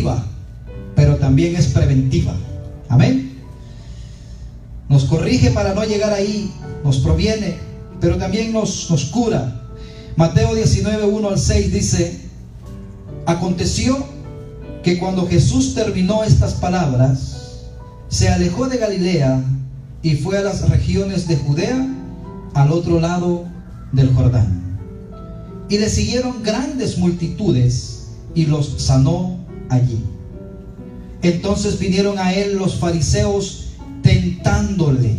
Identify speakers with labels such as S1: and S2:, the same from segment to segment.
S1: correctiva, pero también es preventiva. Amén. Nos corrige para no llegar ahí, nos proviene, pero también nos cura. Mateo 19, 1 al 6 dice: aconteció que cuando Jesús terminó estas palabras, se alejó de Galilea y fue a las regiones de Judea, al otro lado del Jordán. Y le siguieron grandes multitudes y los sanó allí. Entonces vinieron a él los fariseos tentándole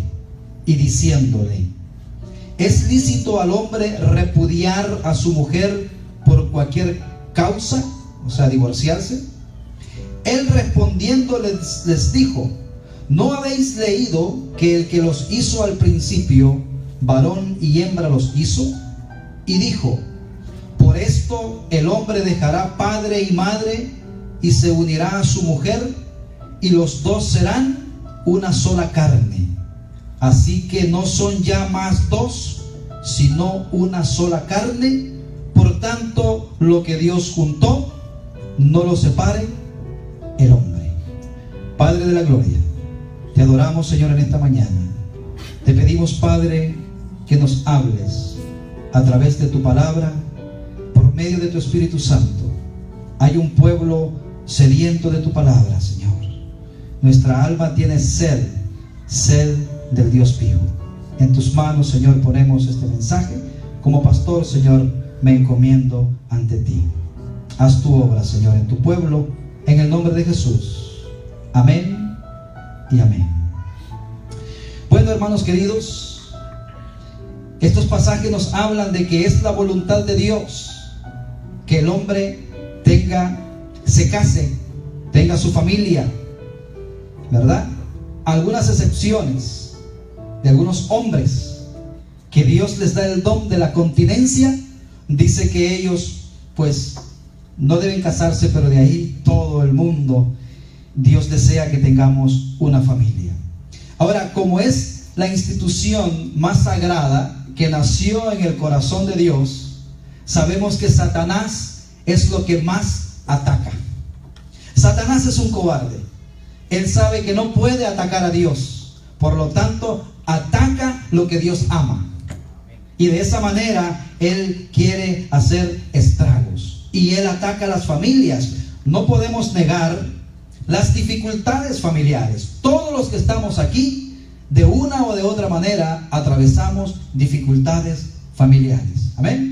S1: y diciéndole: ¿es lícito al hombre repudiar a su mujer por cualquier causa? O sea, divorciarse. Él respondiendo les dijo: ¿no habéis leído que el que los hizo al principio, varón y hembra los hizo? Y dijo: por esto el hombre dejará padre y madre y se unirá a su mujer, y los dos serán una sola carne. Así que no son ya más dos, sino una sola carne. Por tanto, lo que Dios juntó, no lo separe el hombre. Padre de la gloria, te adoramos, Señor, en esta mañana. Te pedimos, Padre, que nos hables a través de tu palabra, por medio de tu Espíritu Santo. Hay un pueblo sediento de tu palabra, Señor. Nuestra alma tiene sed del Dios vivo. En tus manos, Señor, ponemos este mensaje. Como pastor, Señor, me encomiendo ante ti. Haz tu obra, Señor, en tu pueblo, en el nombre de Jesús. Amén y amén. Bueno, hermanos queridos, estos pasajes nos hablan de que es la voluntad de Dios que el hombre se case, tenga su familia, ¿verdad? Algunas excepciones de algunos hombres que Dios les da el don de la continencia, dice que ellos pues no deben casarse, pero de ahí todo el mundo Dios desea que tengamos una familia. Ahora, como es la institución más sagrada que nació en el corazón de Dios, sabemos que Satanás es lo que más ataca. Satanás es un cobarde. Él sabe que no puede atacar a Dios, por lo tanto ataca lo que Dios ama, y de esa manera él quiere hacer estragos, y él ataca a las familias. No podemos negar las dificultades familiares. Todos los que estamos aquí, de una o de otra manera, atravesamos dificultades familiares. Amén.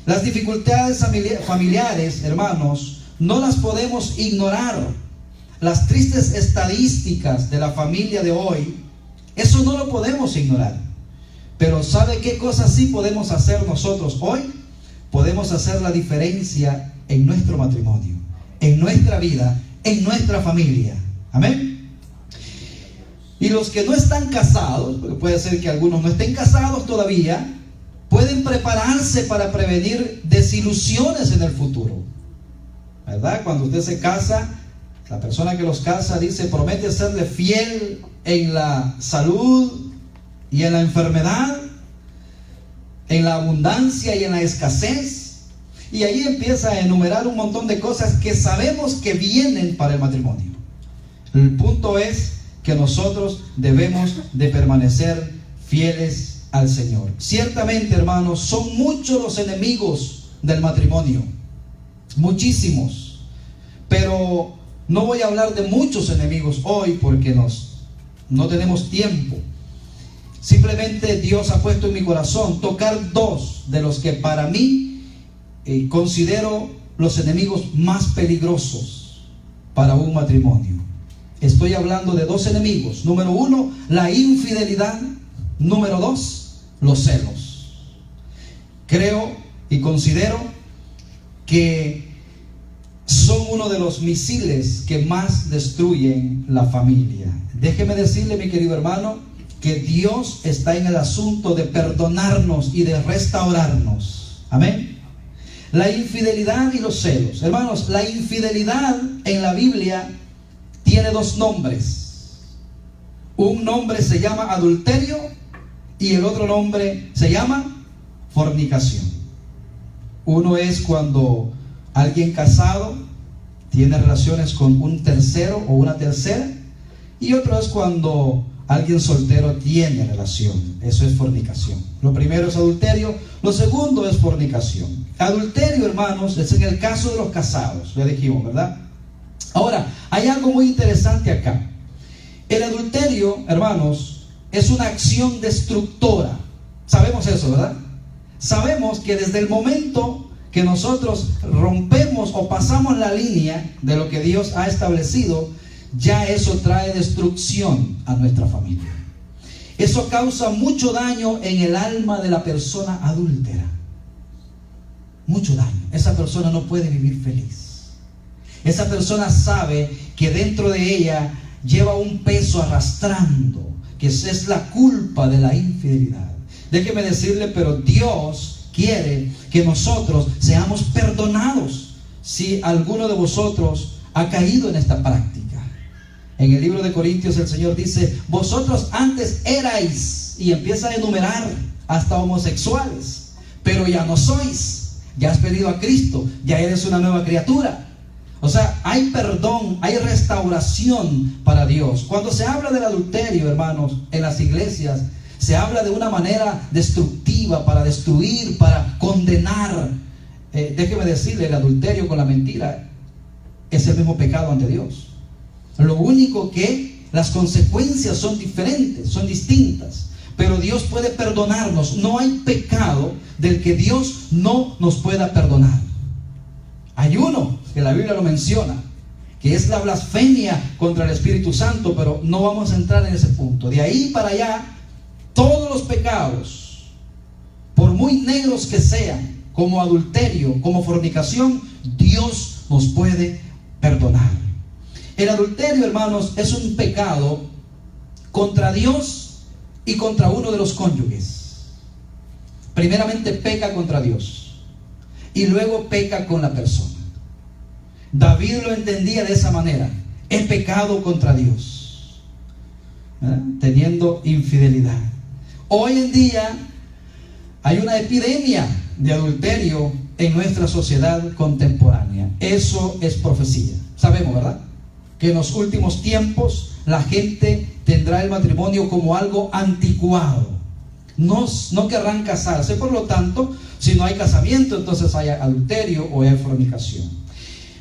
S1: Las dificultades familiares, hermanos, no las podemos ignorar. Las tristes estadísticas de la familia de hoy, eso no lo podemos ignorar. Pero ¿sabe qué cosas sí podemos hacer nosotros hoy? Podemos hacer la diferencia en nuestro matrimonio, en nuestra vida, en nuestra familia. Amén. Y los que no están casados, porque puede ser que algunos no estén casados todavía, pueden prepararse para prevenir desilusiones en el futuro, ¿verdad? Cuando usted se casa, la persona que los casa dice, promete serle fiel en la salud y en la enfermedad, en la abundancia y en la escasez. Y ahí empieza a enumerar un montón de cosas que sabemos que vienen para el matrimonio. El punto es que nosotros debemos de permanecer fieles al Señor. Ciertamente, hermanos, son muchos los enemigos del matrimonio, muchísimos, pero no voy a hablar de muchos enemigos hoy porque no tenemos tiempo. Simplemente Dios ha puesto en mi corazón tocar dos de los que para mí considero los enemigos más peligrosos para un matrimonio. Estoy hablando de dos enemigos. Número uno, la infidelidad. Número dos, los celos. Creo y considero que son uno de los misiles que más destruyen la familia. Déjeme decirle, mi querido hermano, que Dios está en el asunto de perdonarnos y de restaurarnos. Amén. La infidelidad y los celos. Hermanos, la infidelidad en la Biblia tiene dos nombres. Un nombre se llama adulterio y el otro nombre se llama fornicación. Uno es cuando alguien casado tiene relaciones con un tercero o una tercera, y otro es cuando alguien soltero tiene relación. Eso es fornicación. Lo primero es adulterio, lo segundo es fornicación. Adulterio, hermanos, es en el caso de los casados, ya dijimos, ¿verdad? Ahora, hay algo muy interesante acá. El adulterio, hermanos, es una acción destructora. Sabemos eso, ¿verdad? Sabemos que desde el momento que nosotros rompemos o pasamos la línea de lo que Dios ha establecido, ya eso trae destrucción a nuestra familia. Eso causa mucho daño en el alma de la persona adúltera. Mucho daño. Esa persona no puede vivir feliz. Esa persona sabe que dentro de ella lleva un peso arrastrando, que es la culpa de la infidelidad. Déjeme decirle, pero Dios quiere que nosotros seamos perdonados si alguno de vosotros ha caído en esta práctica. En el libro de Corintios el Señor dice: vosotros antes erais, y empieza a enumerar hasta homosexuales, pero ya no sois, ya has pedido a Cristo, ya eres una nueva criatura. O sea, hay perdón, hay restauración para Dios. Cuando se habla del adulterio, hermanos, en las iglesias, se habla de una manera destructiva, para destruir, para condenar. Déjeme decirle, el adulterio con la mentira es el mismo pecado ante Dios. Lo único que las consecuencias son diferentes, son distintas. Pero Dios puede perdonarnos. No hay pecado del que Dios no nos pueda perdonar. Hay uno, que la Biblia lo menciona, que es la blasfemia contra el Espíritu Santo, pero no vamos a entrar en ese punto. De ahí para allá, todos los pecados, por muy negros que sean, como adulterio, como fornicación, Dios nos puede perdonar. El adulterio, hermanos, es un pecado contra Dios y contra uno de los cónyuges. Primeramente peca contra Dios y luego peca con la persona. David lo entendía de esa manera: he pecado contra Dios, teniendo infidelidad. Hoy en día hay una epidemia de adulterio en nuestra sociedad contemporánea. Eso es profecía. Sabemos, ¿verdad?, que en los últimos tiempos la gente tendrá el matrimonio como algo anticuado. No querrán casarse. Por lo tanto, si no hay casamiento, entonces hay adulterio o hay fornicación.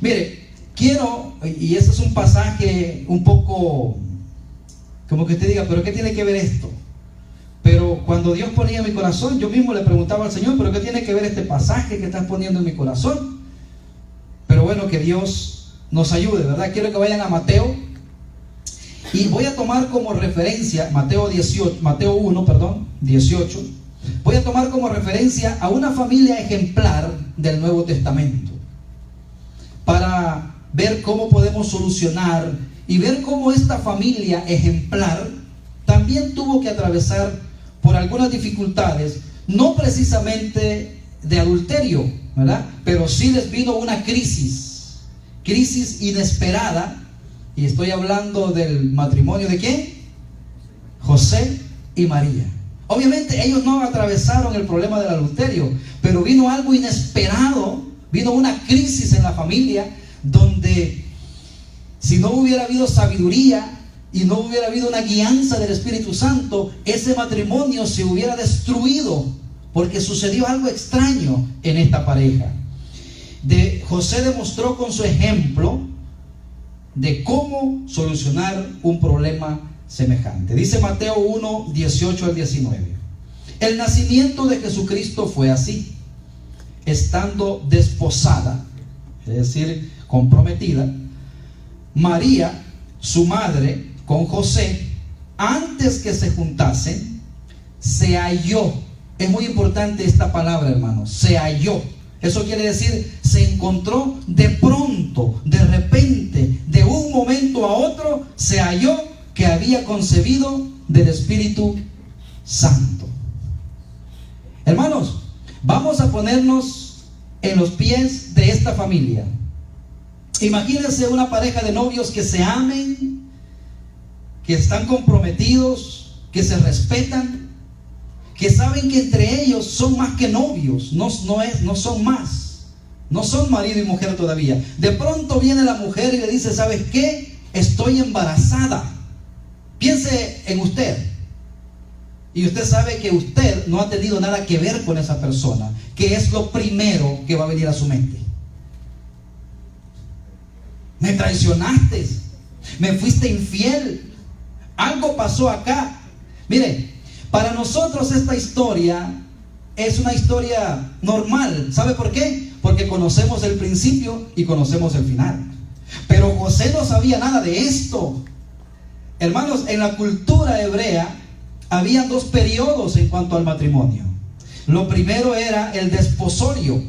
S1: Mire, y este es un pasaje un poco como que usted diga, ¿pero qué tiene que ver esto? Pero cuando Dios ponía en mi corazón, yo mismo le preguntaba al Señor: ¿pero qué tiene que ver este pasaje que estás poniendo en mi corazón? Pero bueno, que Dios nos ayude, ¿verdad? Quiero que vayan a Mateo, y voy a tomar como referencia Mateo 1, 18. Voy a tomar como referencia a una familia ejemplar del Nuevo Testamento, para ver cómo podemos solucionar y ver cómo esta familia ejemplar también tuvo que atravesar por algunas dificultades, no precisamente de adulterio, ¿verdad?, pero sí les vino una crisis inesperada. Y estoy hablando del matrimonio de ¿quién? José y María. Obviamente ellos no atravesaron el problema del adulterio, pero vino algo inesperado, vino una crisis en la familia, donde si no hubiera habido sabiduría y no hubiera habido una guianza del Espíritu Santo, ese matrimonio se hubiera destruido, porque sucedió algo extraño en esta pareja. José demostró con su ejemplo de cómo solucionar un problema semejante. Dice Mateo 1, 18 al 19. El nacimiento de Jesucristo fue así: estando desposada, es decir, comprometida, María, su madre, con José, antes que se juntasen, se halló. Es muy importante esta palabra, hermanos: se halló. Eso quiere decir, se encontró de pronto, de repente, de un momento a otro, se halló que había concebido del Espíritu Santo. Hermanos, vamos a ponernos en los pies de esta familia. Imagínense una pareja de novios que se amen, que están comprometidos, que se respetan, que saben que entre ellos son más que novios, no son más. No son marido y mujer todavía. De pronto viene la mujer y le dice, ¿sabes qué? Estoy embarazada. Piense en usted. Y usted sabe que usted no ha tenido nada que ver con esa persona, que es lo primero que va a venir a su mente. Me traicionaste, me fuiste infiel, algo pasó acá. Mire, para nosotros esta historia es una historia normal. ¿Sabe por qué? Porque conocemos el principio y conocemos el final. Pero José no sabía nada de esto. Hermanos, en la cultura hebrea había dos periodos en cuanto al matrimonio. Lo primero era el desposorio.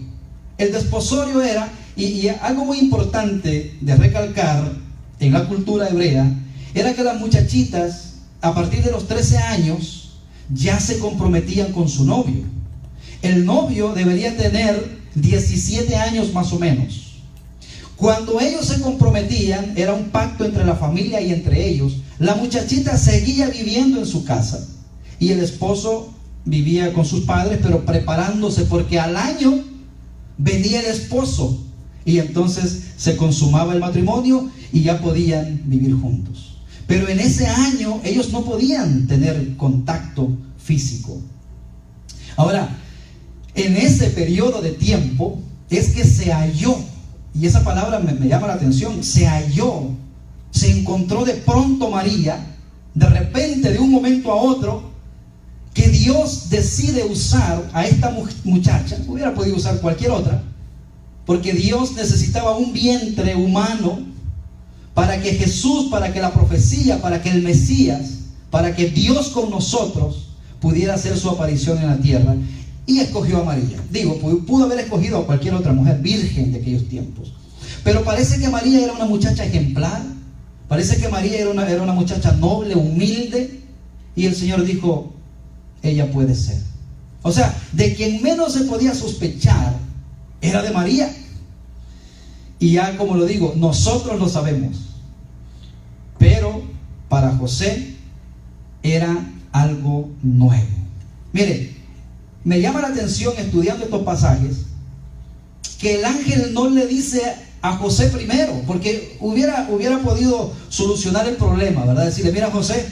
S1: El desposorio era, y algo muy importante de recalcar en la cultura hebrea, era que las muchachitas a partir de los 13 años ya se comprometían con su novio. El novio debería tener 17 años más o menos. Cuando ellos se comprometían, era un pacto entre la familia y entre ellos. La muchachita seguía viviendo en su casa y el esposo vivía con sus padres, pero preparándose, porque al año venía el esposo y entonces se consumaba el matrimonio y ya podían vivir juntos. Pero en ese año ellos no podían tener contacto físico. Ahora, en ese periodo de tiempo es que se halló, y esa palabra me llama la atención, se halló, se encontró de pronto María, de repente, de un momento a otro, que Dios decide usar a esta muchacha. Hubiera podido usar cualquier otra, porque Dios necesitaba un vientre humano para que Jesús, para que la profecía, para que el Mesías, para que Dios con nosotros pudiera hacer su aparición en la tierra. Y escogió a María. Digo, pudo haber escogido a cualquier otra mujer virgen de aquellos tiempos. Pero parece que María era una muchacha ejemplar. Parece que María era una muchacha noble, humilde. Y el Señor dijo, ella puede ser. O sea, de quien menos se podía sospechar era de María. Y ya, como lo digo, nosotros lo sabemos. Pero para José era algo nuevo. Mire, me llama la atención estudiando estos pasajes que el ángel no le dice a José primero, porque hubiera podido solucionar el problema, ¿verdad? Decirle, mira José,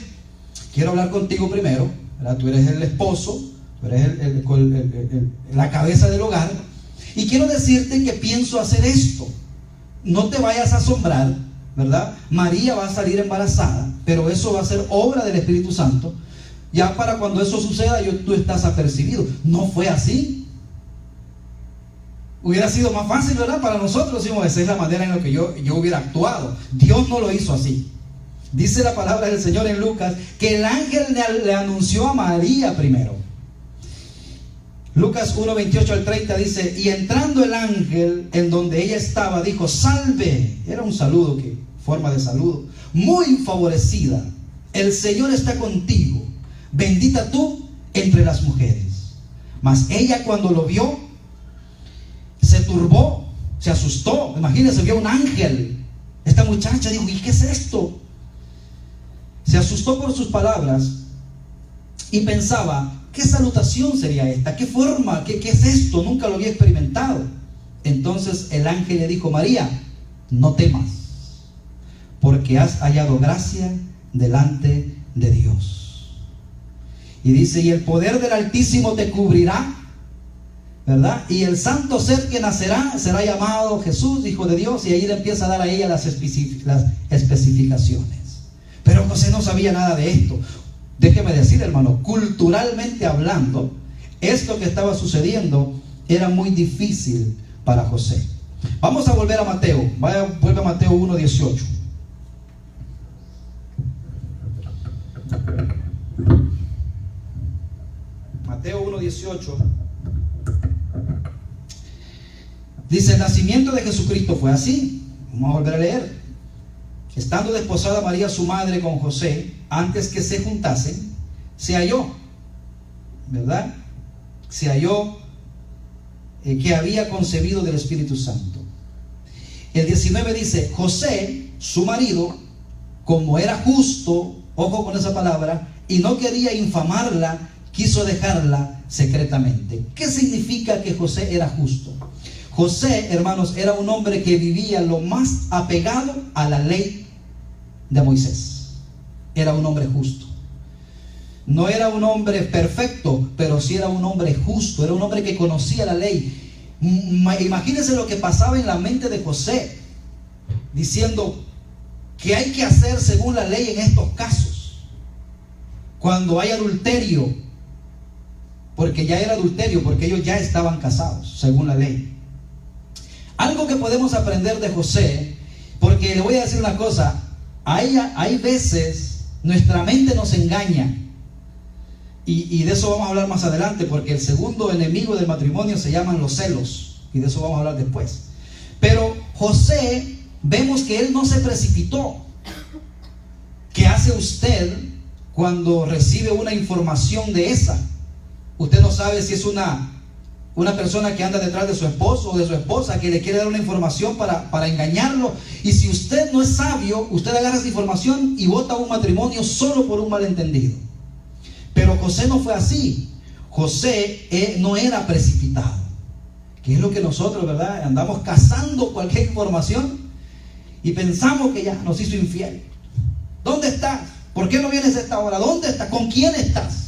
S1: quiero hablar contigo primero, ¿verdad? Tú eres el esposo, tú eres la cabeza del hogar, y quiero decirte que pienso hacer esto. No te vayas a asombrar, ¿verdad? María va a salir embarazada, pero eso va a ser obra del Espíritu Santo. Ya para cuando eso suceda, tú estás apercibido. No fue así. Hubiera sido más fácil, ¿verdad? Para nosotros, decimos, esa es la manera en la que yo hubiera actuado. Dios no lo hizo así. Dice la palabra del Señor en Lucas que el ángel le anunció a María primero. Lucas 1, 28 al 30 dice, y entrando el ángel en donde ella estaba, dijo, salve. Era un saludo, forma de saludo. Muy favorecida, el Señor está contigo. Bendita tú entre las mujeres. Mas ella, cuando lo vio, se turbó, se asustó. Imagínense, vio un ángel. Esta muchacha dijo, ¿y qué es esto? Se asustó por sus palabras y pensaba, ¿qué salutación sería esta? ¿Qué forma? ¿Qué es esto? Nunca lo había experimentado. Entonces el ángel le dijo, María, no temas, porque has hallado gracia delante de Dios. Y dice, y el poder del Altísimo te cubrirá, ¿verdad? Y el santo ser que nacerá será llamado Jesús, Hijo de Dios. Y ahí le empieza a dar a ella las especificaciones. Pero José no sabía nada de esto. Déjeme decir, hermano, culturalmente hablando, esto que estaba sucediendo era muy difícil para José. Vamos a volver a Mateo. Vuelve a Mateo 1:18. Mateo 1:18 dice, el nacimiento de Jesucristo fue así. Vamos a volver a leer. Estando desposada María su madre con José, antes que se juntasen, se halló, ¿verdad? Se halló que había concebido del Espíritu Santo. El 19 dice, José, su marido, como era justo, ojo con esa palabra, y no quería infamarla, quiso dejarla secretamente. ¿Qué significa que José era justo? José, hermanos, era un hombre que vivía lo más apegado a la ley de Moisés. Era un hombre justo. No era un hombre perfecto, pero sí era un hombre justo. Era un hombre que conocía la ley. Imagínense lo que pasaba en la mente de José, diciendo: ¿qué hay que hacer según la ley en estos casos? Cuando hay adulterio, porque ya era adulterio, porque ellos ya estaban casados, según la ley. Algo que podemos aprender de José, porque le voy a decir una cosa, hay veces nuestra mente nos engaña, y de eso vamos a hablar más adelante, porque el segundo enemigo del matrimonio se llaman los celos, y de eso vamos a hablar después. Pero José, vemos que él no se precipitó. ¿Qué hace usted cuando recibe una información de esa? Usted no sabe si es una persona que anda detrás de su esposo o de su esposa, que le quiere dar una información para engañarlo. Y si usted no es sabio, usted agarra esa información y bota un matrimonio solo por un malentendido. Pero José no fue así. José no era precipitado, que es lo que nosotros, ¿verdad? Andamos cazando cualquier información y pensamos que ya nos hizo infiel. ¿Dónde estás? ¿Por qué no vienes a esta hora? ¿Dónde estás? ¿Con quién estás?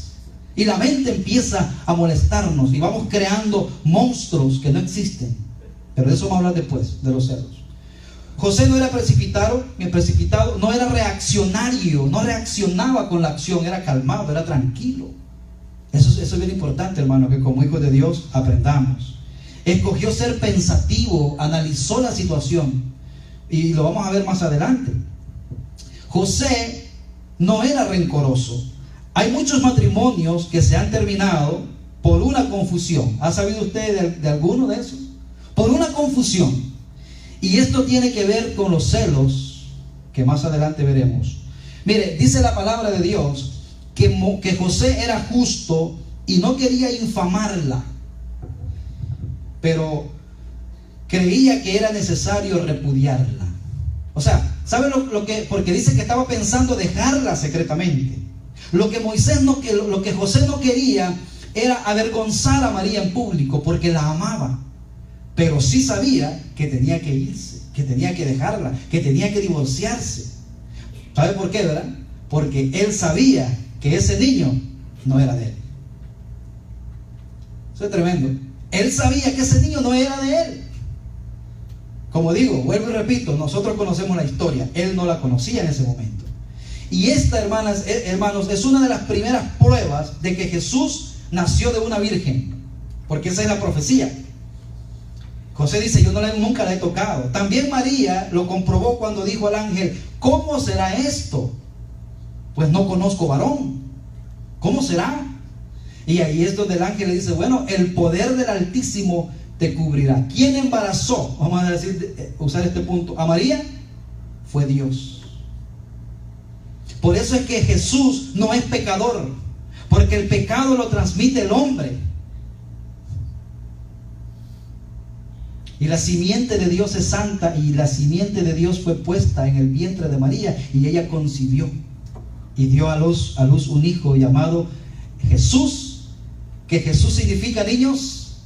S1: Y la mente empieza a molestarnos y vamos creando monstruos que no existen. Pero de eso vamos a hablar después, de los celos. José no era precipitado, no era reaccionario, no reaccionaba con la acción, era calmado, era tranquilo. Eso es bien importante, hermano, que como hijos de Dios aprendamos. Escogió ser pensativo, analizó la situación, y lo vamos a ver más adelante. José no era rencoroso. Hay muchos matrimonios que se han terminado por una confusión. ¿Ha sabido usted de alguno de esos? Por una confusión. Y esto tiene que ver con los celos, que más adelante veremos. Mire, dice la palabra de Dios que José era justo y no quería infamarla, pero creía que era necesario repudiarla. O sea, ¿sabe lo que? Porque dice que estaba pensando dejarla secretamente. Lo que José no quería era avergonzar a María en público, porque la amaba, pero sí sabía que tenía que irse, que tenía que dejarla, que tenía que divorciarse. ¿Sabe por qué, verdad? Porque él sabía que ese niño no era de él. Eso es tremendo. Él sabía que ese niño no era de él. Como digo, vuelvo y repito, nosotros conocemos la historia, él no la conocía en ese momento. Y esta, hermanos, es una de las primeras pruebas de que Jesús nació de una virgen, porque esa es la profecía. José dice: yo nunca la he tocado. También María lo comprobó cuando dijo al ángel: ¿cómo será esto? Pues no conozco varón. ¿Cómo será? Y ahí es donde el ángel le dice: bueno, el poder del Altísimo te cubrirá. ¿Quién embarazó? Vamos a usar este punto. A María fue Dios. Por eso es que Jesús no es pecador, porque el pecado lo transmite el hombre. Y la simiente de Dios es santa, y la simiente de Dios fue puesta en el vientre de María, y ella concibió y dio a luz un hijo llamado Jesús. ¿Qué Jesús significa, niños?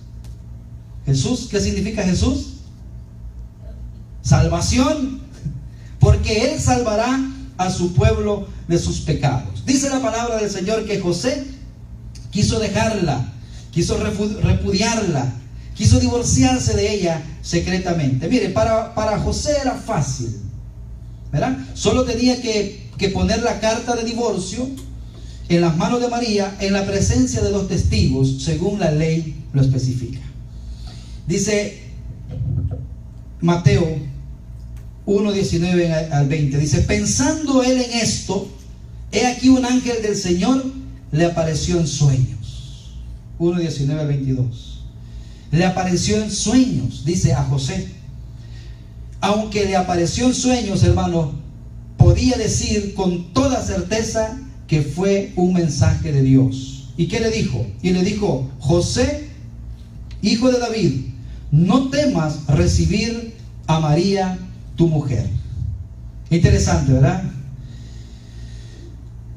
S1: Jesús, ¿qué significa Jesús? Salvación, porque Él salvará a su pueblo de sus pecados. Dice la palabra del Señor que José quiso dejarla, quiso repudiarla, quiso divorciarse de ella secretamente. Mire, para José era fácil, ¿verdad? Solo tenía que poner la carta de divorcio en las manos de María, en la presencia de los testigos, según la ley lo especifica. Dice Mateo 1:19 al 20, dice: pensando él en esto, he aquí un ángel del Señor le apareció en sueños. 1:19 al 22. Le apareció en sueños, dice a José. Aunque le apareció en sueños, hermano, podía decir con toda certeza que fue un mensaje de Dios. ¿Y qué le dijo? Y le dijo: José, hijo de David, no temas recibir a María tu mujer. Interesante, ¿verdad?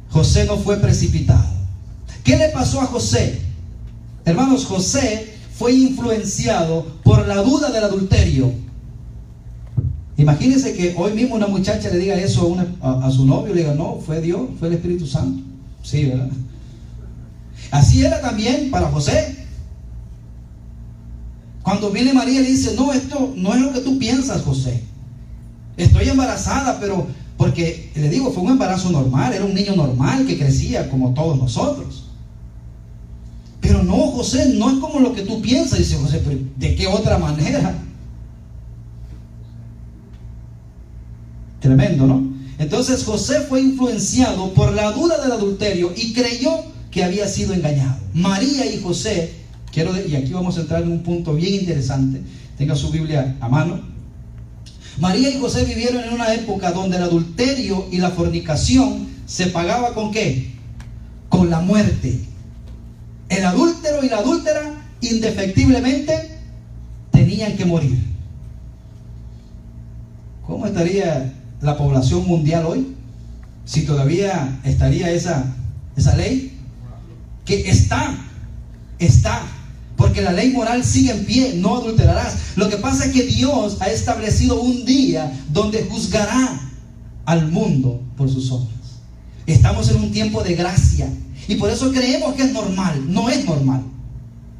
S1: José no fue precipitado. ¿Qué le pasó a José? Hermanos, José fue influenciado por la duda del adulterio. Imagínense que hoy mismo una muchacha le diga eso a su novio, le diga, no, fue Dios, fue el Espíritu Santo. Sí, ¿verdad? Así era también para José. Cuando viene María le dice, no, esto no es lo que tú piensas, José. Estoy embarazada, pero porque le digo, fue un embarazo normal, era un niño normal que crecía como todos nosotros. Pero no, José, no es como lo que tú piensas. Dice José, pero ¿de qué otra manera? Tremendo, ¿no? Entonces José fue influenciado por la duda del adulterio y creyó que había sido engañado. María y José, y aquí vamos a entrar en un punto bien interesante, tenga su Biblia a mano. María y José vivieron en una época donde el adulterio y la fornicación se pagaba ¿con qué? Con la muerte. El adúltero y la adúltera indefectiblemente tenían que morir. ¿Cómo estaría la población mundial hoy si todavía estaría esa ley? Que está, porque la ley moral sigue en pie, no adulterarás. Lo que pasa es que Dios ha establecido un día donde juzgará al mundo por sus obras. Estamos en un tiempo de gracia y por eso creemos que es normal. No es normal.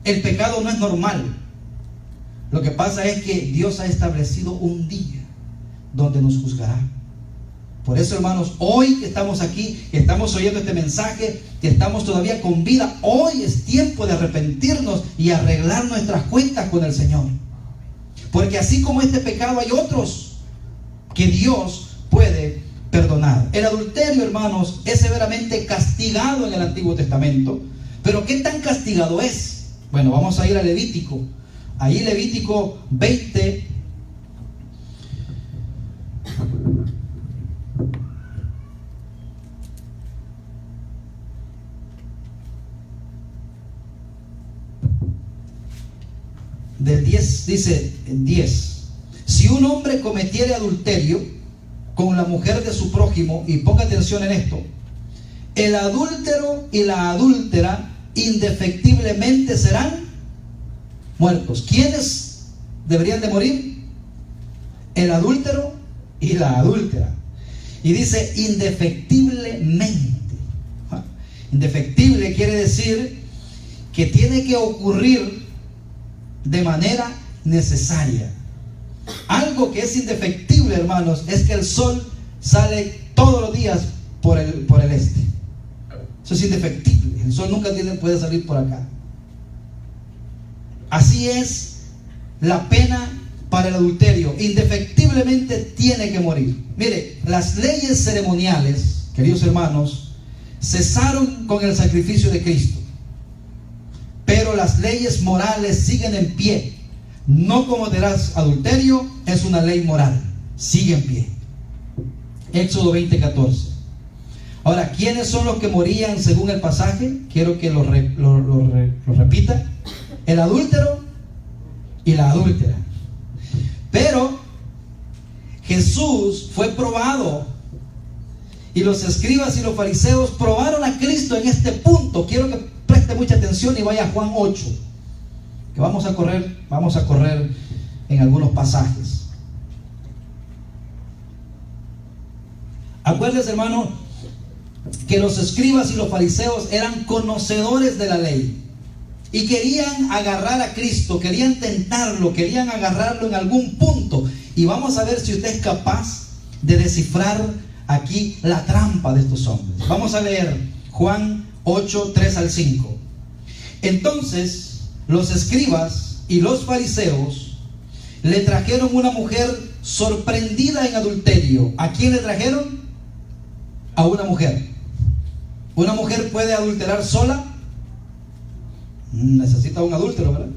S1: El pecado no es normal. Lo que pasa es que Dios ha establecido un día donde nos juzgará. Por eso, hermanos, hoy que estamos aquí, que estamos oyendo este mensaje, que estamos todavía con vida, hoy es tiempo de arrepentirnos y arreglar nuestras cuentas con el Señor. Porque así como este pecado hay otros que Dios puede perdonar. El adulterio, hermanos, es severamente castigado en el Antiguo Testamento. Pero ¿qué tan castigado es? Bueno, vamos a ir a Levítico. Ahí Levítico 20. Del 10, dice 10: si un hombre cometiere adulterio con la mujer de su prójimo, y ponga atención en esto, el adúltero y la adúltera indefectiblemente serán muertos. ¿Quiénes deberían de morir? El adúltero y la adúltera. Y dice indefectiblemente. Indefectible quiere decir que tiene que ocurrir de manera necesaria. Algo que es indefectible, hermanos, es que el sol sale todos los días por el este. Eso es indefectible. El sol nunca puede salir por acá. Así es la pena para el adulterio. Indefectiblemente tiene que morir. Mire, las leyes ceremoniales, queridos hermanos, cesaron con el sacrificio de Cristo. Pero las leyes morales siguen en pie. No cometerás adulterio es una ley moral. Sigue en pie. Éxodo 20:14. Ahora, ¿quiénes son los que morían según el pasaje? Quiero que lo repita. El adúltero y la adúltera. Pero Jesús fue probado. Y los escribas y los fariseos probaron a Cristo en este punto. Quiero que preste mucha atención y vaya a Juan 8. Que vamos a correr en algunos pasajes. Acuérdense, hermano, que los escribas y los fariseos eran conocedores de la ley y querían agarrar a Cristo, querían tentarlo, querían agarrarlo en algún punto. Y vamos a ver si usted es capaz de descifrar aquí la trampa de estos hombres. Vamos a leer Juan 8, 3 al 5. Entonces los escribas y los fariseos le trajeron una mujer sorprendida en adulterio. ¿A quién le trajeron? A una mujer. ¿Una mujer puede adulterar sola? Necesita un adúltero, ¿verdad?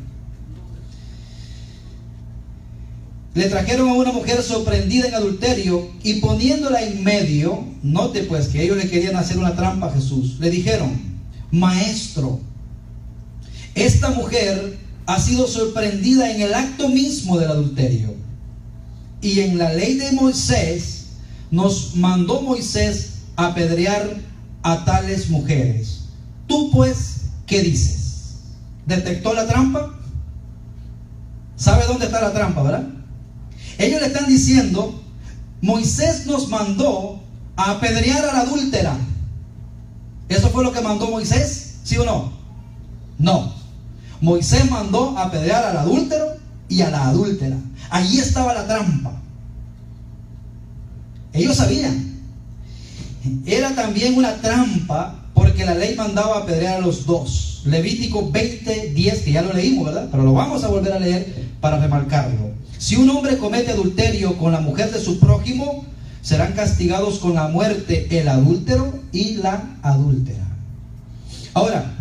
S1: Le trajeron a una mujer sorprendida en adulterio y poniéndola en medio, note pues que ellos le querían hacer una trampa a Jesús. Le dijeron: Maestro, esta mujer ha sido sorprendida en el acto mismo del adulterio. Y en la ley de Moisés nos mandó Moisés apedrear a tales mujeres. Tú pues, ¿qué dices? ¿Detectó la trampa? ¿Sabe dónde está la trampa, verdad? Ellos le están diciendo, Moisés nos mandó a apedrear a la adúltera. ¿Eso fue lo que mandó Moisés? ¿Sí o no? No. Moisés mandó a apedrear al adúltero y a la adúltera. Allí estaba la trampa. Ellos sabían. Era también una trampa porque la ley mandaba apedrear a los dos. Levítico 20:10, que ya lo leímos, ¿verdad? Pero lo vamos a volver a leer para remarcarlo. Si un hombre comete adulterio con la mujer de su prójimo, serán castigados con la muerte el adúltero y la adúltera. Ahora,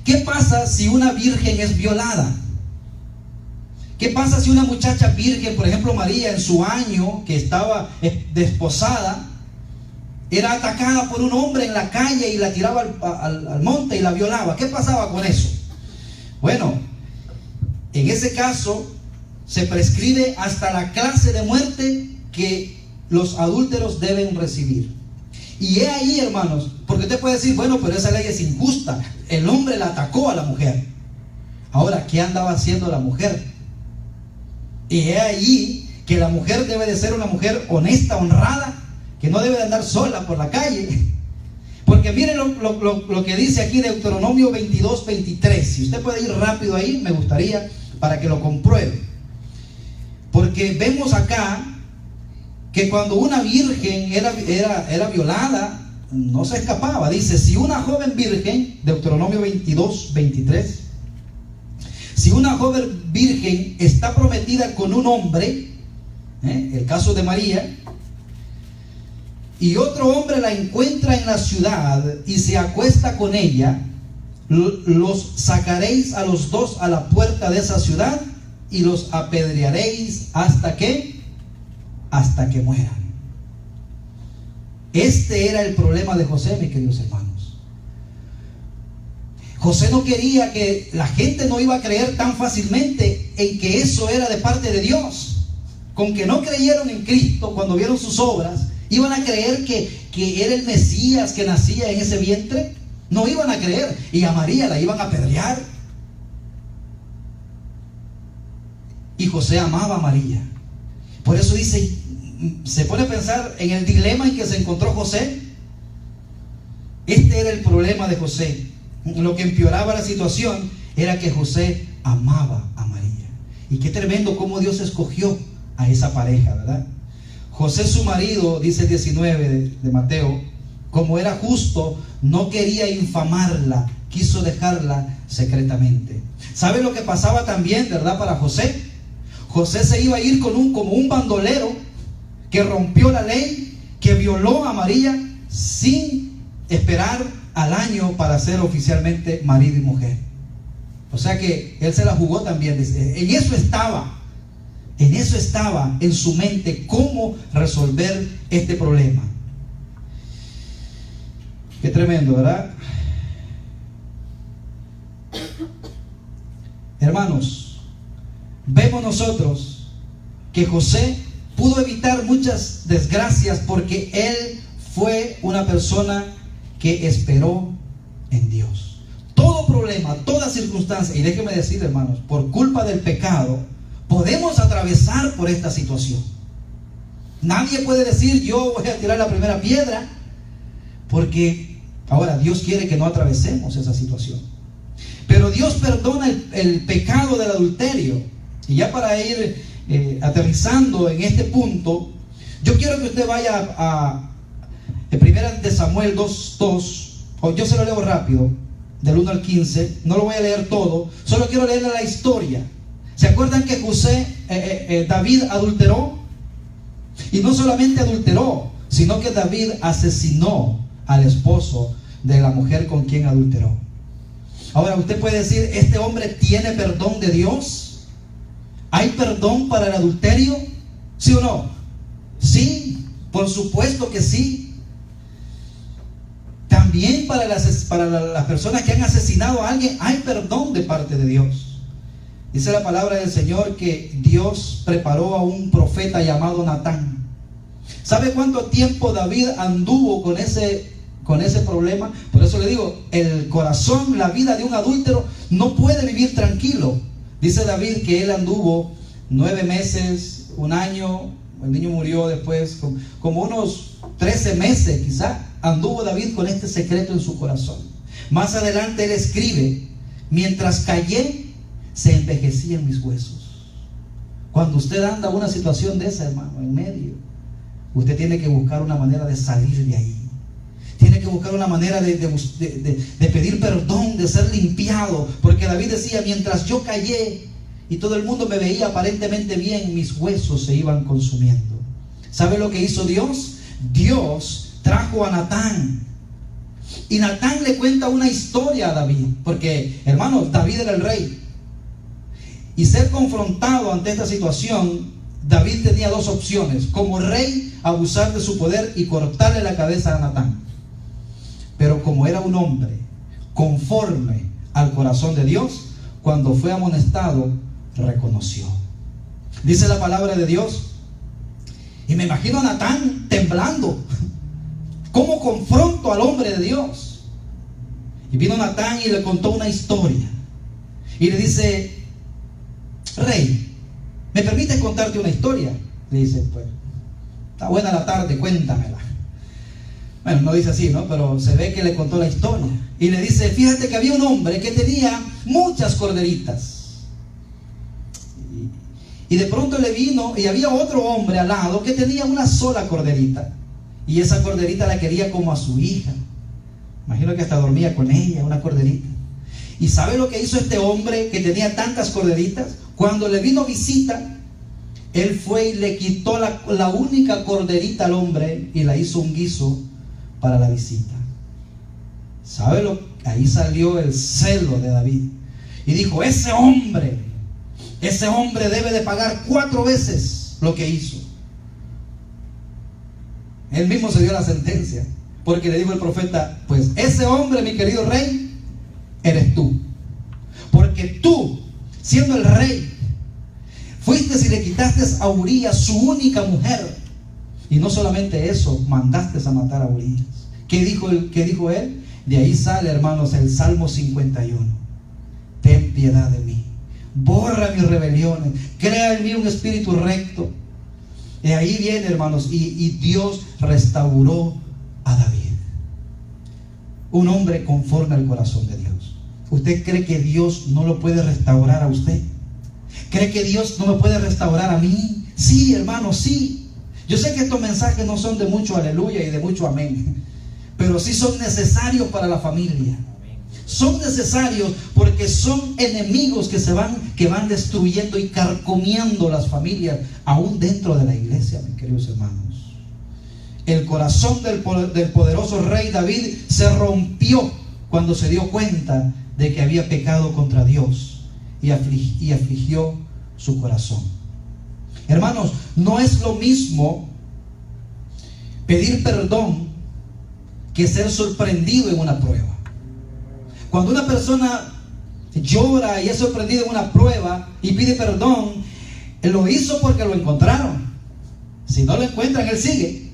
S1: ¿qué pasa si una virgen es violada? ¿Qué pasa si una muchacha virgen, por ejemplo María, en su año que estaba desposada, era atacada por un hombre en la calle y la tiraba al monte y la violaba? ¿Qué pasaba con eso? Bueno, en ese caso se prescribe hasta la clase de muerte que los adúlteros deben recibir. Y he ahí, hermanos, porque usted puede decir, bueno, pero esa ley es injusta. El hombre la atacó a la mujer. Ahora, ¿qué andaba haciendo la mujer? Y he ahí que la mujer debe de ser una mujer honesta, honrada, que no debe de andar sola por la calle. Porque miren lo que dice aquí Deuteronomio 22:23. Si usted puede ir rápido ahí, me gustaría para que lo compruebe. Porque vemos acá que cuando una virgen era violada, no se escapaba. Dice, si una joven virgen, Deuteronomio 22:23, si una joven virgen está prometida con un hombre, el caso de María, y otro hombre la encuentra en la ciudad y se acuesta con ella, los sacaréis a los dos a la puerta de esa ciudad y los apedrearéis hasta que mueran. Este era el problema de José, mis queridos hermanos. José no quería que la gente no iba a creer tan fácilmente en que eso era de parte de Dios. Con que no creyeron en Cristo cuando vieron sus obras, iban a creer que era el Mesías que nacía en ese vientre. No iban a creer, y a María la iban a apedrear. Y José amaba a María. Por eso dice, se pone a pensar en el dilema en que se encontró José. Este era el problema de José. Lo que empeoraba la situación era que José amaba a María. Y qué tremendo cómo Dios escogió a esa pareja, ¿verdad? José, su marido, dice el 19 de Mateo, como era justo, no quería infamarla, quiso dejarla secretamente. ¿Sabe lo que pasaba también, verdad, para José? José se iba a ir como un bandolero que rompió la ley, que violó a María sin esperar al año para ser oficialmente marido y mujer. O sea que él se la jugó también. En eso estaba en su mente cómo resolver este problema. Qué tremendo, ¿verdad? Hermanos, vemos nosotros que José pudo evitar muchas desgracias porque él fue una persona que esperó en Dios. Todo problema, toda circunstancia, y déjeme decir, hermanos, por culpa del pecado, podemos atravesar por esta situación. Nadie puede decir, yo voy a tirar la primera piedra, porque ahora Dios quiere que no atravesemos esa situación. Pero Dios perdona el pecado del adulterio. Y ya para ir aterrizando en este punto, yo quiero que usted vaya a 1 de Samuel 2:2, o yo se lo leo rápido, del 1 al 15, no lo voy a leer todo, solo quiero leerle la historia. ¿Se acuerdan que David adulteró? Y no solamente adulteró, sino que David asesinó al esposo de la mujer con quien adulteró. Ahora usted puede decir, ¿este hombre tiene perdón de Dios? ¿Hay perdón para el adulterio? ¿Sí o no? Sí, por supuesto que sí. También para las personas que han asesinado a alguien, hay perdón de parte de Dios. Dice la palabra del Señor que Dios preparó a un profeta llamado Natán. ¿Sabe cuánto tiempo David anduvo con ese problema? Por eso le digo, el corazón, la vida de un adúltero no puede vivir tranquilo. Dice David que él anduvo 9 meses, 1 año, el niño murió después, como unos 13 meses quizá, anduvo David con este secreto en su corazón. Más adelante él escribe: mientras callé, se envejecían mis huesos. Cuando usted anda una situación de esa, hermano, en medio, usted tiene que buscar una manera de salir de ahí. Tiene que buscar una manera de pedir perdón, de ser limpiado. Porque David decía: mientras yo callé y todo el mundo me veía aparentemente bien, mis huesos se iban consumiendo. ¿Sabe lo que hizo Dios? Dios trajo a Natán. Y Natán le cuenta una historia a David. Porque, hermano, David era el rey. Y ser confrontado ante esta situación, David tenía 2 opciones: como rey, abusar de su poder y cortarle la cabeza a Natán. Pero como era un hombre conforme al corazón de Dios, cuando fue amonestado, reconoció. Dice la palabra de Dios, y me imagino a Natán temblando. ¿Cómo confronto al hombre de Dios? Y vino Natán y le contó una historia. Y le dice: rey, ¿me permites contarte una historia? Le dice: pues, está buena la tarde, cuéntamela. Bueno, no dice así, ¿no? Pero se ve que le contó la historia. Y le dice: fíjate que había un hombre que tenía muchas corderitas. Y de pronto le vino, y había otro hombre al lado que tenía una sola corderita. Y esa corderita la quería como a su hija. Imagino que hasta dormía con ella, una corderita. ¿Y sabe lo que hizo este hombre que tenía tantas corderitas? Cuando le vino visita, él fue y le quitó la única corderita al hombre y la hizo un guiso para la visita. ¿Sabe lo? Ahí salió el celo de David. Y dijo: ese hombre debe de pagar 4 veces lo que hizo. Él mismo se dio la sentencia, porque le dijo el profeta: pues ese hombre, mi querido rey, eres tú. Porque tú, siendo el rey, fuiste y le quitaste a Urías, su única mujer. Y no solamente eso, mandaste a matar a Urías. ¿Qué dijo él? De ahí sale, hermanos, el Salmo 51. Ten piedad de mí, borra mis rebeliones, crea en mí un espíritu recto. De ahí viene, hermanos, y Dios restauró a David, un hombre conforme al corazón de Dios. ¿Usted cree que Dios no lo puede restaurar a usted? ¿Cree que Dios no me puede restaurar a mí? Sí, hermano, sí. Yo sé que estos mensajes no son de mucho aleluya y de mucho amén, pero sí son necesarios para la familia. Son necesarios porque son enemigos que van destruyendo y carcomiendo las familias, aún dentro de la iglesia, mis queridos hermanos. El corazón del poderoso rey David se rompió cuando se dio cuenta de que había pecado contra Dios y afligió su corazón. Hermanos, no es lo mismo pedir perdón que ser sorprendido en una prueba. Cuando una persona llora y es sorprendido en una prueba y pide perdón, él lo hizo porque lo encontraron. Si no lo encuentran, él sigue.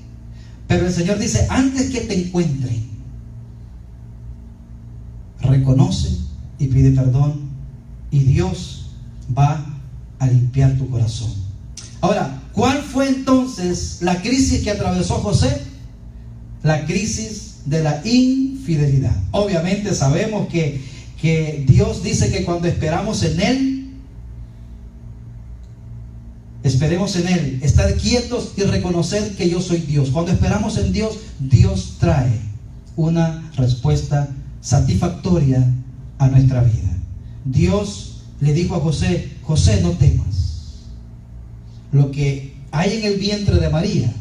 S1: Pero el Señor dice: antes que te encuentren, reconoce y pide perdón, y Dios va a limpiar tu corazón. Ahora, ¿cuál fue entonces la crisis que atravesó José? La crisis de la infidelidad. Obviamente sabemos que Dios dice que cuando esperamos en Él, esperemos en Él, estar quietos y reconocer que yo soy Dios. Cuando esperamos en Dios, Dios trae una respuesta satisfactoria a nuestra vida. Dios le dijo a José: José, no temas. Lo que hay en el vientre de María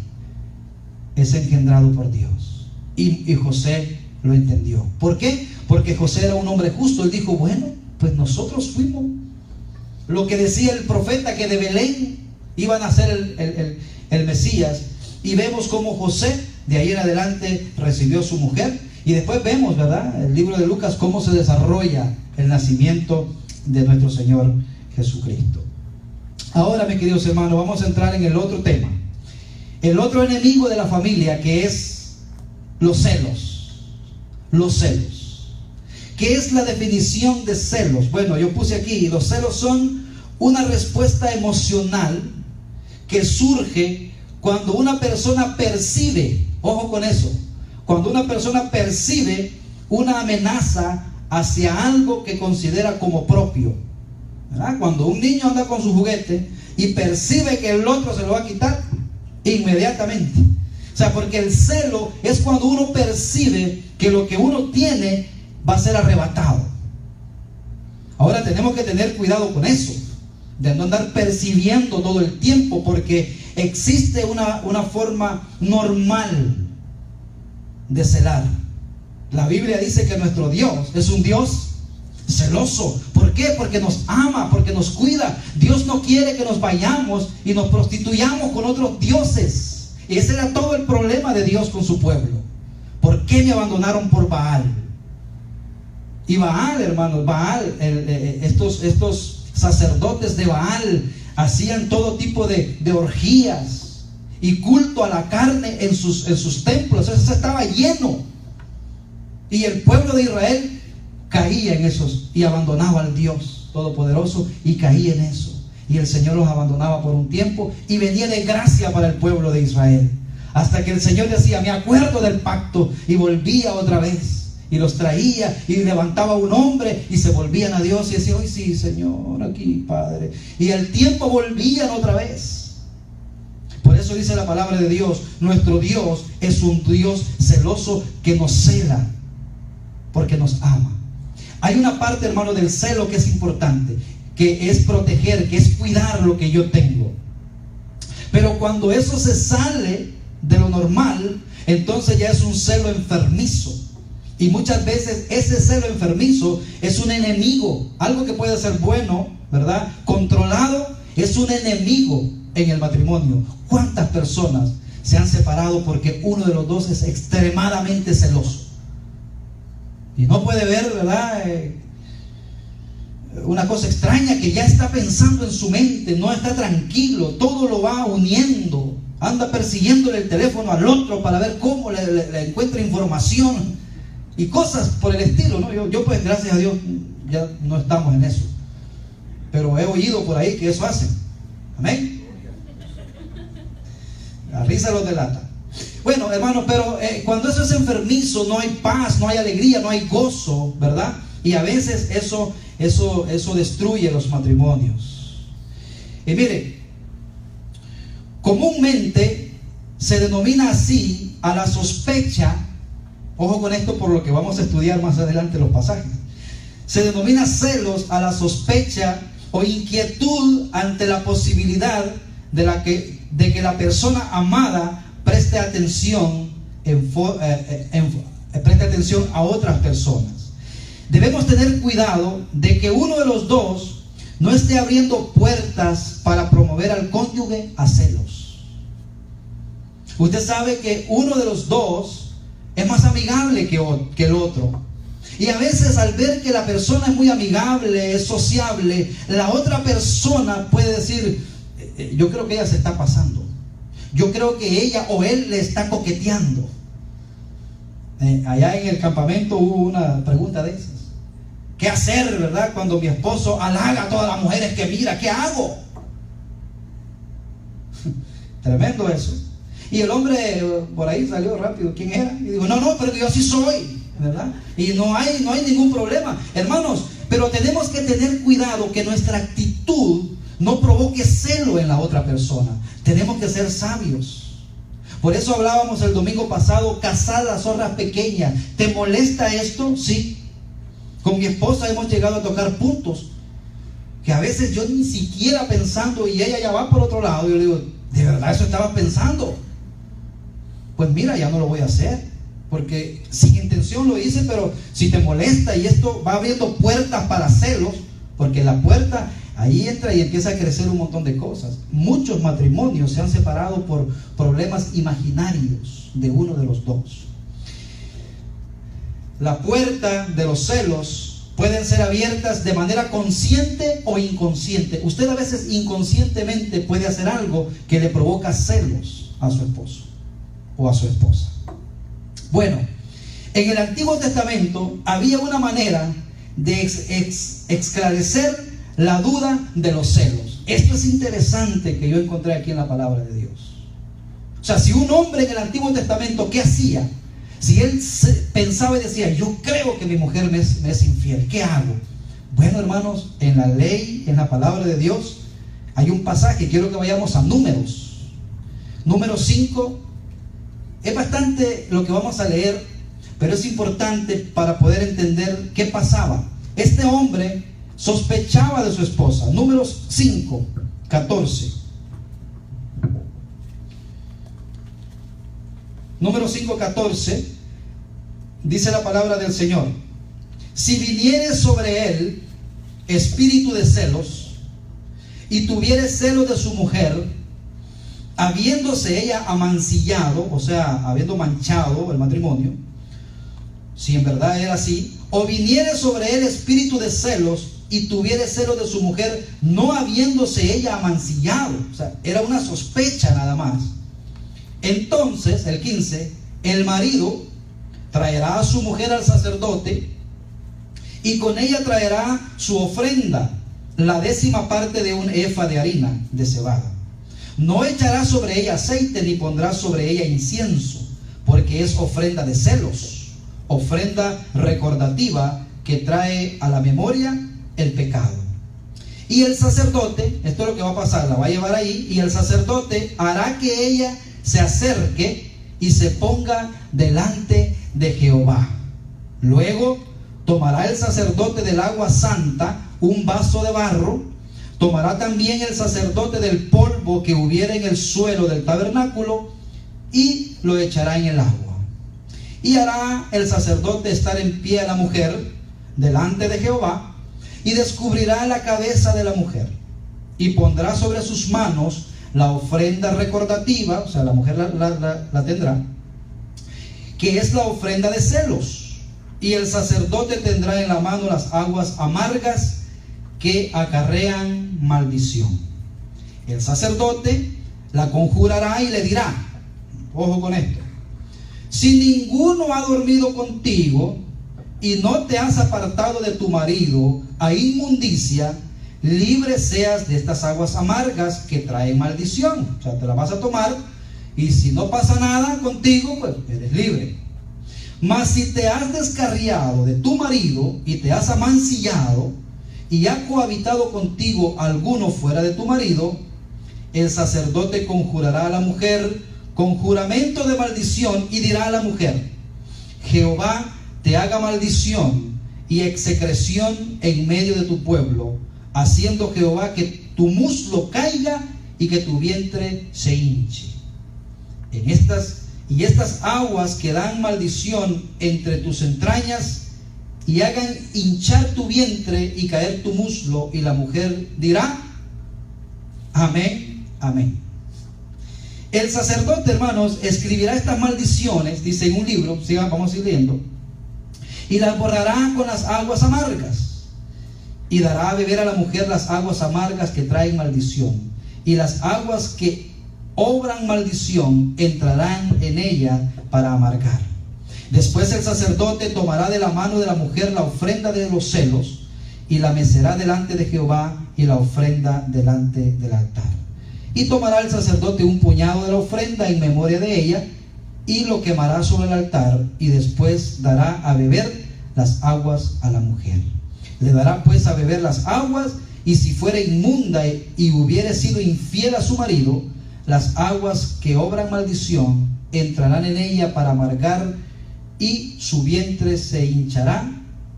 S1: es engendrado por Dios. Y José lo entendió. ¿Por qué? Porque José era un hombre justo. Él dijo: bueno, pues nosotros fuimos. Lo que decía el profeta, que de Belén iba a nacer el Mesías. Y vemos cómo José de ahí en adelante recibió a su mujer. Y después vemos, ¿verdad?, el libro de Lucas, cómo se desarrolla el nacimiento de nuestro Señor Jesucristo. Ahora, mis queridos hermanos, vamos a entrar en el otro tema. El otro enemigo de la familia, que es los celos. Los celos. ¿Qué es la definición de celos? Bueno, yo puse aquí, los celos son una respuesta emocional que surge cuando una persona percibe, ojo con eso, cuando una persona percibe una amenaza hacia algo que considera como propio, ¿verdad? Cuando un niño anda con su juguete y percibe que el otro se lo va a quitar, inmediatamente. O sea, porque el celo es cuando uno percibe que lo que uno tiene va a ser arrebatado. Ahora tenemos que tener cuidado con eso, de no andar percibiendo todo el tiempo, porque existe una forma normal de celar. La Biblia dice que nuestro Dios es un Dios celoso. ¿Por qué? Porque nos ama, porque nos cuida. Dios no quiere que nos vayamos y nos prostituyamos con otros dioses. Y ese era todo el problema de Dios con su pueblo. ¿Por qué me abandonaron por Baal? Y Baal, hermanos, Baal, estos sacerdotes de Baal hacían todo tipo de orgías y culto a la carne en sus templos. Eso estaba lleno. Y el pueblo de Israel caía en esos y abandonaba al Dios Todopoderoso y caía en eso. Y el Señor los abandonaba por un tiempo y venía de gracia para el pueblo de Israel. Hasta que el Señor decía, me acuerdo del pacto, y volvía otra vez. Y los traía y levantaba un hombre y se volvían a Dios y decía, hoy sí, Señor, aquí, Padre. Y al tiempo volvían otra vez. Por eso dice la palabra de Dios, nuestro Dios es un Dios celoso que nos cela, porque nos ama. Hay una parte, hermano, del celo que es importante, que es proteger, que es cuidar lo que yo tengo. Pero cuando eso se sale de lo normal, entonces ya es un celo enfermizo. Y muchas veces ese celo enfermizo es un enemigo. Algo que puede ser bueno, ¿verdad? Controlado, es un enemigo en el matrimonio. ¿Cuántas personas se han separado porque uno de los dos es extremadamente celoso? Y no puede ver, ¿verdad? Una cosa extraña, que ya está pensando en su mente, no está tranquilo, todo lo va uniendo, anda persiguiéndole el teléfono al otro para ver cómo le encuentra información y cosas por el estilo, ¿no? Yo pues gracias a Dios ya no estamos en eso, pero he oído por ahí que eso hacen. Amén. La risa los delata. Bueno, hermano, pero cuando eso es enfermizo, no hay paz, no hay alegría, no hay gozo, ¿verdad? Y a veces eso destruye los matrimonios. Y mire, comúnmente se denomina así a la sospecha. Ojo con esto, por lo que vamos a estudiar más adelante los pasajes. Se denomina celos a la sospecha o inquietud ante la posibilidad de que la persona amada preste atención a otras personas. Debemos tener cuidado de que uno de los dos no esté abriendo puertas para promover al cónyuge a celos. Usted sabe que uno de los dos es más amigable que el otro. Y a veces, al ver que la persona es muy amigable, es sociable, la otra persona puede decir, yo creo que ella se está pasando. Yo creo que ella o él le está coqueteando. Allá en el campamento hubo una pregunta de esas. ¿Qué hacer, verdad? Cuando mi esposo halaga a todas las mujeres que mira, ¿qué hago? Tremendo eso. Y el hombre por ahí salió rápido. ¿Quién era? Y digo, no, pero yo así soy, ¿verdad? Y no hay ningún problema. Hermanos, pero tenemos que tener cuidado que nuestra actitud no provoque celo en la otra persona. Tenemos que ser sabios. Por eso hablábamos el domingo pasado, cazar las zorras pequeñas. ¿Te molesta esto? Sí. Con mi esposa hemos llegado a tocar puntos que a veces yo ni siquiera pensando, y ella ya va por otro lado, yo le digo, ¿de verdad eso estaba pensando? Pues mira, ya no lo voy a hacer, porque sin intención lo hice, pero si te molesta, y esto va abriendo puertas para celos, porque la puerta ahí entra y empieza a crecer un montón de cosas. Muchos matrimonios se han separado por problemas imaginarios de uno de los dos. La puerta de los celos pueden ser abiertas de manera consciente o inconsciente. Usted a veces inconscientemente puede hacer algo que le provoca celos a su esposo o a su esposa. Bueno, En el Antiguo Testamento había una manera de esclarecer la duda de los celos. Esto es interesante que yo encontré aquí en la palabra de Dios. O sea, si un hombre en el Antiguo Testamento, ¿qué hacía? Si él pensaba y decía, yo creo que mi mujer me es infiel, ¿qué hago? Bueno, hermanos, en la ley, en la palabra de Dios, hay un pasaje, quiero que vayamos a Números. Números 5, es bastante lo que vamos a leer, pero es importante para poder entender qué pasaba. Este hombre sospechaba de su esposa. Números 5, 14. Números 5, 14, dice la palabra del Señor: si viniere sobre él espíritu de celos, y tuviere celos de su mujer, habiéndose ella amancillado, o sea, habiendo manchado el matrimonio, si en verdad era así, o viniere sobre él espíritu de celos, y tuviere celos de su mujer, no habiéndose ella amancillado, o sea, era una sospecha nada más. Entonces, el 15, el marido traerá a su mujer al sacerdote, y con ella traerá su ofrenda, la 10ª parte de un efa de harina de cebada. No echará sobre ella aceite, ni pondrá sobre ella incienso, porque es ofrenda de celos, ofrenda recordativa que trae a la memoria el pecado. Y el sacerdote, esto es lo que va a pasar, la va a llevar ahí, y el sacerdote hará que ella se acerque y se ponga delante de Jehová. Luego tomará el sacerdote del agua santa un vaso de barro, tomará también el sacerdote del polvo que hubiera en el suelo del tabernáculo y lo echará en el agua. Y hará el sacerdote estar en pie a la mujer delante de Jehová, y descubrirá la cabeza de la mujer, y pondrá sobre sus manos la ofrenda recordativa, o sea, la mujer la tendrá, que es la ofrenda de celos, y el sacerdote tendrá en la mano las aguas amargas que acarrean maldición. El sacerdote la conjurará y le dirá, ojo con esto: si ninguno ha dormido contigo y no te has apartado de tu marido a inmundicia, libre seas de estas aguas amargas que traen maldición. O sea, te la vas a tomar, y si no pasa nada contigo, pues eres libre. Mas si te has descarriado de tu marido y te has amancillado, y ha cohabitado contigo alguno fuera de tu marido, el sacerdote conjurará a la mujer con juramento de maldición, y dirá a la mujer: Jehová te haga maldición y execración en medio de tu pueblo, haciendo Jehová que tu muslo caiga y que tu vientre se hinche. Estas aguas que dan maldición entre tus entrañas, y hagan hinchar tu vientre y caer tu muslo. Y la mujer dirá: amén, amén. El sacerdote, hermanos, escribirá estas maldiciones, dice en un libro, vamos a ir leyendo, y las borrará con las aguas amargas, y dará a beber a la mujer las aguas amargas que traen maldición, y las aguas que obran maldición entrarán en ella para amargar. Después el sacerdote tomará de la mano de la mujer la ofrenda de los celos, y la mecerá delante de Jehová, y la ofrenda delante del altar. Y tomará el sacerdote un puñado de la ofrenda en memoria de ella, y lo quemará sobre el altar, y después dará a beber las aguas a la mujer. Le dará pues a beber las aguas, y si fuera inmunda y hubiere sido infiel a su marido, las aguas que obran maldición entrarán en ella para amargar, y su vientre se hinchará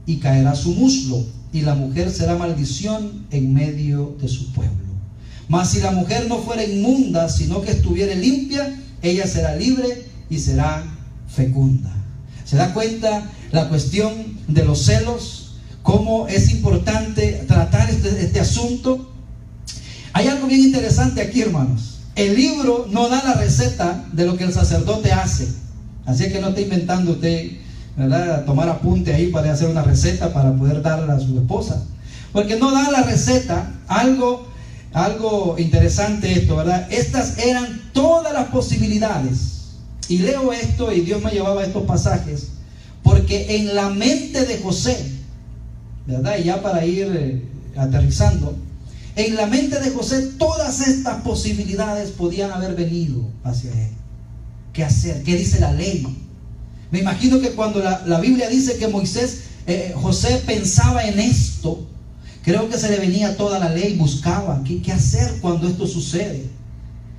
S1: y caerá su muslo, y la mujer será maldición en medio de su pueblo. Mas si la mujer no fuera inmunda, sino que estuviera limpia, ella será libre y será fecunda. ¿Se da cuenta la cuestión de los celos? ¿Cómo es importante tratar este asunto? Hay algo bien interesante aquí, hermanos. El libro no da la receta de lo que el sacerdote hace. Así que no está inventando usted, ¿verdad?, tomar apunte ahí para hacer una receta para poder darla a su esposa. Porque no da la receta. Algo interesante esto, ¿verdad? Estas eran todas las posibilidades. Y leo esto, y Dios me llevaba a estos pasajes, porque en la mente de José, ¿verdad? Y ya para ir aterrizando, en la mente de José todas estas posibilidades podían haber venido hacia él. ¿Qué hacer? ¿Qué dice la ley? Me imagino que cuando la Biblia dice que José pensaba en esto, creo que se le venía toda la ley, buscaba qué hacer cuando esto sucede.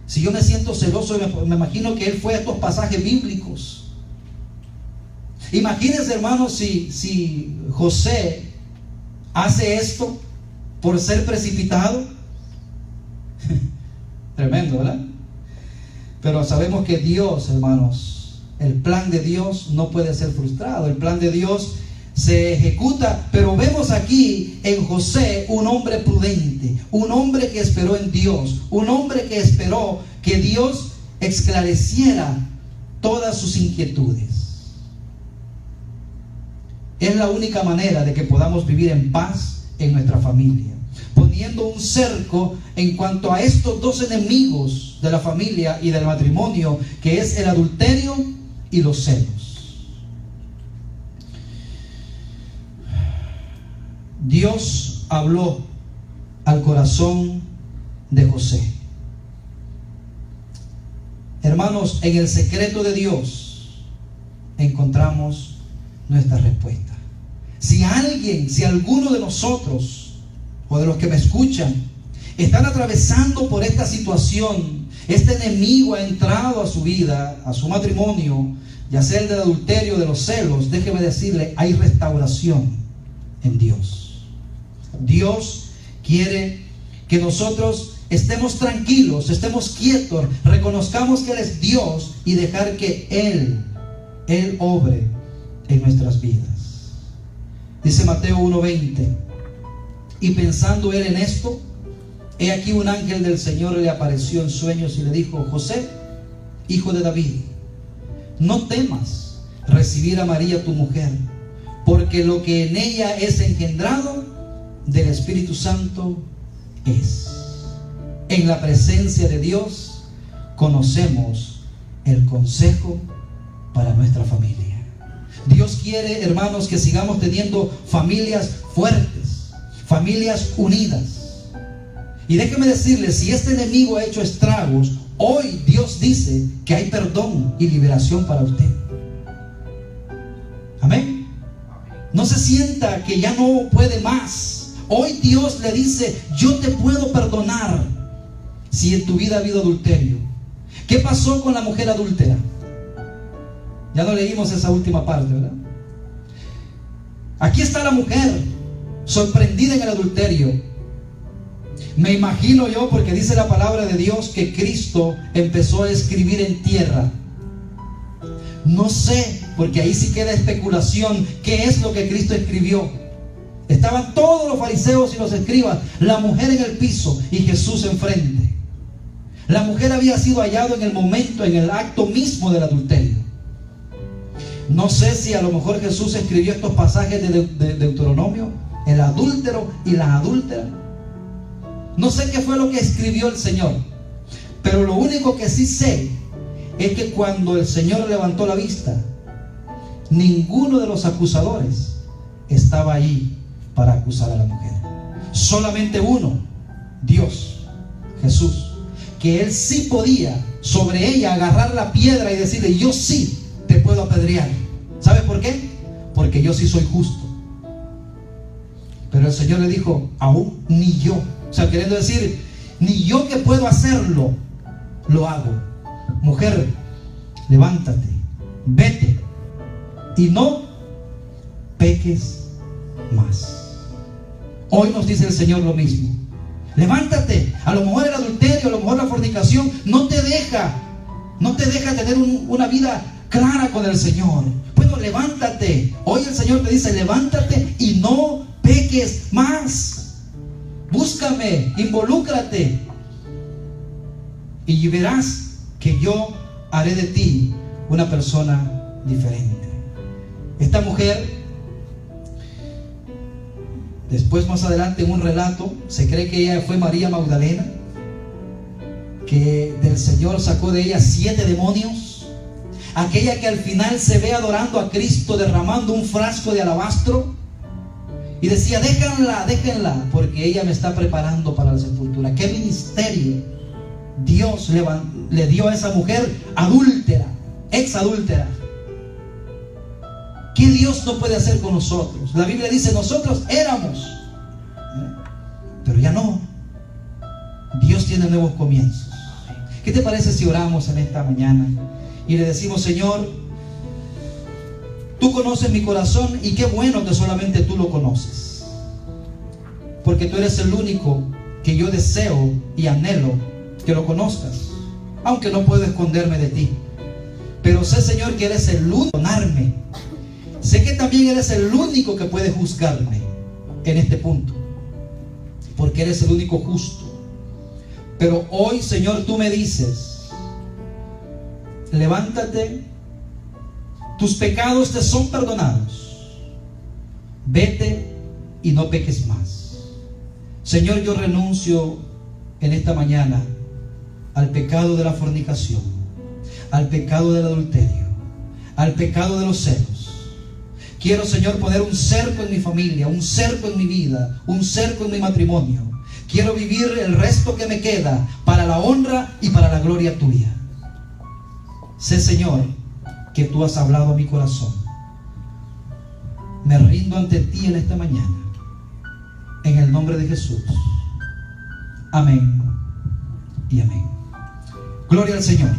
S1: Si yo me siento celoso, me imagino que él fue a estos pasajes bíblicos. Imagínense, hermanos, si José hace esto por ser precipitado. Tremendo, ¿verdad? Pero sabemos que Dios, hermanos, el plan de Dios no puede ser frustrado. El plan de Dios se ejecuta, pero vemos aquí en José un hombre prudente, un hombre que esperó en Dios, un hombre que esperó que Dios esclareciera todas sus inquietudes. Es la única manera de que podamos vivir en paz en nuestra familia, poniendo un cerco en cuanto a estos dos enemigos de la familia y del matrimonio, que es el adulterio y los celos. Dios habló al corazón de José. Hermanos, en el secreto de Dios encontramos nuestra respuesta. Si alguno de nosotros o de los que me escuchan están atravesando por esta situación, este enemigo ha entrado a su vida, a su matrimonio, ya sea el del adulterio, de los celos, déjeme decirle, hay restauración en Dios. Dios quiere que nosotros estemos tranquilos, estemos quietos, reconozcamos que Él es Dios y dejar que Él obre en nuestras vidas. Dice Mateo 1:20: y pensando él en esto, he aquí un ángel del Señor le apareció en sueños y le dijo: José, hijo de David, no temas recibir a María tu mujer, porque lo que en ella es engendrado del Espíritu Santo es. En la presencia de Dios conocemos el consejo para nuestra familia. Dios quiere, hermanos, que sigamos teniendo familias fuertes, familias unidas. Y déjeme decirles, si este enemigo ha hecho estragos, hoy Dios dice que hay perdón y liberación para usted. Amén. No se sienta que ya no puede más. Hoy Dios le dice: yo te puedo perdonar si en tu vida ha habido adulterio. ¿Qué pasó con la mujer adúltera? Ya no leímos esa última parte, ¿verdad? Aquí está la mujer sorprendida en el adulterio. Me imagino yo, porque dice la palabra de Dios que Cristo empezó a escribir en tierra. No sé, porque ahí sí queda especulación, qué es lo que Cristo escribió. Estaban todos los fariseos y los escribas, la mujer en el piso y Jesús enfrente. La mujer había sido hallada en el momento, en el acto mismo del adulterio. No sé si a lo mejor Jesús escribió estos pasajes de Deuteronomio, el adúltero y la adúltera. No sé qué fue lo que escribió el Señor, pero lo único que sí sé es que cuando el Señor levantó la vista, ninguno de los acusadores estaba ahí para acusar a la mujer. Solamente uno, Dios, Jesús, que Él sí podía sobre ella agarrar la piedra y decirle: yo sí te puedo apedrear. ¿Sabe por qué? Porque yo sí soy justo. Pero el Señor le dijo: aún ni yo. O sea, queriendo decir, ni yo que puedo hacerlo, lo hago. Mujer, levántate, vete y no peques más. Hoy nos dice el Señor lo mismo. Levántate. A lo mejor el adulterio, a lo mejor la fornicación no te deja tener una vida clara con el Señor. Bueno, levántate. Hoy el Señor te dice: levántate y no peques más. Búscame, involúcrate y verás que yo haré de ti una persona diferente. Esta mujer, después más adelante en un relato, se cree que ella fue María Magdalena, que del Señor sacó de ella 7 demonios. aquella que al final se ve adorando a Cristo, derramando un frasco de alabastro, y decía: déjenla, déjenla, porque ella me está preparando para la sepultura. ¿Qué ministerio Dios le dio a esa mujer adúltera, ex adúltera? ¿Qué Dios no puede hacer con nosotros? La Biblia dice: nosotros éramos, pero ya no. Dios tiene nuevos comienzos. ¿Qué te parece si oramos en esta mañana y le decimos: Señor, tú conoces mi corazón, y qué bueno que solamente tú lo conoces, porque tú eres el único que yo deseo y anhelo que lo conozcas, aunque no puedo esconderme de ti. Pero sé, Señor, que eres el único que puede perdonarme. Sé que también eres el único que puede juzgarme en este punto, porque eres el único justo. Pero hoy, Señor, tú me dices: levántate, tus pecados te son perdonados, vete y no peques más. Señor, yo renuncio en esta mañana al pecado de la fornicación, al pecado del adulterio, al pecado de los celos. Quiero, Señor, poner un cerco en mi familia, un cerco en mi vida, un cerco en mi matrimonio. Quiero vivir el resto que me queda para la honra y para la gloria tuya. Sé, Señor, que tú has hablado a mi corazón. Me rindo ante ti en esta mañana, en el nombre de Jesús. Amén y amén. Gloria al Señor.